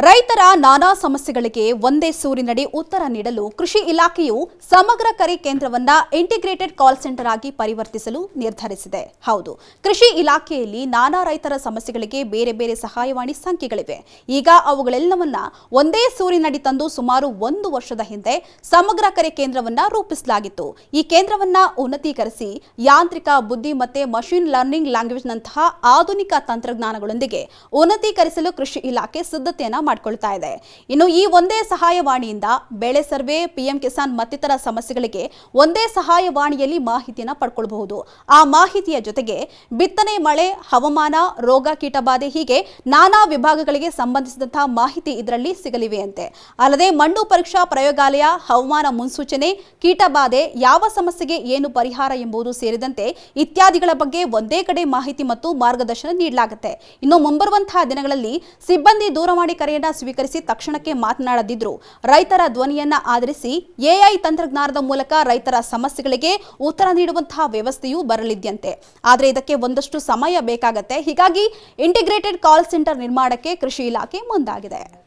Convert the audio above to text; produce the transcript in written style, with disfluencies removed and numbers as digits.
ರೈತರ ನಾನಾ ಸಮಸ್ಯೆಗಳಿಗೆ ಒಂದೇ ಸೂರಿನಡಿ ಉತ್ತರ ನೀಡಲು ಕೃಷಿ ಇಲಾಖೆಯು ಸಮಗ್ರ ಕರೆ ಕೇಂದ್ರವನ್ನ ಇಂಟಿಗ್ರೇಟೆಡ್ ಕಾಲ್ ಸೆಂಟರ್ ಆಗಿ ಪರಿವರ್ತಿಸಲು ನಿರ್ಧರಿಸಿದೆ. ಹೌದು, ಕೃಷಿ ಇಲಾಖೆಯಲ್ಲಿ ನಾನಾ ರೈತರ ಸಮಸ್ಯೆಗಳಿಗೆ ಬೇರೆ ಬೇರೆ ಸಹಾಯವಾಣಿ ಸಂಖ್ಯೆಗಳಿವೆ. ಈಗ ಅವುಗಳೆಲ್ಲವನ್ನ ಒಂದೇ ಸೂರಿನಡಿ ತಂದು ಸುಮಾರು 1 ವರ್ಷದ ಹಿಂದೆ ಸಮಗ್ರ ಕರೆ ಕೇಂದ್ರವನ್ನ ರೂಪಿಸಲಾಗಿತ್ತು. ಈ ಕೇಂದ್ರವನ್ನ ಉನ್ನತೀಕರಿಸಿ ಯಾಂತ್ರಿಕ ಬುದ್ಧಿ ಮತ್ತೆ ಮಷಿನ್ ಲರ್ನಿಂಗ್ ಲ್ಯಾಂಗ್ವೇಜ್ನಂತಹ ಆಧುನಿಕ ತಂತ್ರಜ್ಞಾನಗಳೊಂದಿಗೆ ಉನ್ನತೀಕರಿಸಲು ಕೃಷಿ ಇಲಾಖೆ ಸಿದ್ಧತೆಯನ್ನ ಮಾಡಿಕೊಳ್ತಾ ಇದೆ. ಇನ್ನು ಈ ಒಂದೇ ಸಹಾಯವಾಣಿಯಿಂದ ಬೆಳೆ ಸರ್ವೆ, ಪಿಎಂ ಕಿಸಾನ್ ಮತ್ತಿತರ ಸಮಸ್ಯೆಗಳಿಗೆ ಒಂದೇ ಸಹಾಯವಾಣಿಯಲ್ಲಿ ಮಾಹಿತಿಯನ್ನು ಪಡ್ಕೊಳ್ಳಬಹುದು. ಆ ಮಾಹಿತಿಯ ಜೊತೆಗೆ ಬಿತ್ತನೆ, ಮಳೆ, ಹವಾಮಾನ, ರೋಗ, ಕೀಟಬಾಧೆ ಹೀಗೆ ನಾನಾ ವಿಭಾಗಗಳಿಗೆ ಸಂಬಂಧಿಸಿದಂತಹ ಮಾಹಿತಿ ಇದರಲ್ಲಿ ಸಿಗಲಿವೆಯಂತೆ. ಅಲ್ಲದೆ ಮಣ್ಣು ಪರೀಕ್ಷಾ ಪ್ರಯೋಗಾಲಯ, ಹವಾಮಾನ ಮುನ್ಸೂಚನೆ, ಕೀಟಬಾಧೆ, ಯಾವ ಸಮಸ್ಯೆಗೆ ಏನು ಪರಿಹಾರ ಎಂಬುದು ಸೇರಿದಂತೆ ಇತ್ಯಾದಿಗಳ ಬಗ್ಗೆ ಒಂದೇ ಕಡೆ ಮಾಹಿತಿ ಮತ್ತು ಮಾರ್ಗದರ್ಶನ ನೀಡಲಾಗುತ್ತೆ. ಇನ್ನು ಮುಂಬರುವಂತಹ ದಿನಗಳಲ್ಲಿ ಸಿಬ್ಬಂದಿ ದೂರವಾಣಿ ಕರೆಯನ್ನ ಸ್ವೀಕರಿಸಿ ತಕ್ಷಣಕ್ಕೆ ಮಾತನಾಡದಿದ್ರು ರೈತರ ಧ್ವನಿಯನ್ನ ಆಧರಿಸಿ ಎಐ ತಂತ್ರಜ್ಞಾನದ ಮೂಲಕ ರೈತರ ಸಮಸ್ಯೆಗಳಿಗೆ ಉತ್ತರ ನೀಡುವಂತಹ ವ್ಯವಸ್ಥೆಯೂ ಬರಲಿದ್ಯಂತೆ. ಆದರೆ ಇದಕ್ಕೆ ಒಂದಷ್ಟು ಸಮಯ ಬೇಕಾಗುತ್ತೆ. ಹೀಗಾಗಿ ಇಂಟಿಗ್ರೇಟೆಡ್ ಕಾಲ್ ಸೆಂಟರ್ ನಿರ್ಮಾಣಕ್ಕೆ ಕೃಷಿ ಇಲಾಖೆ ಮುಂದಾಗಿದೆ.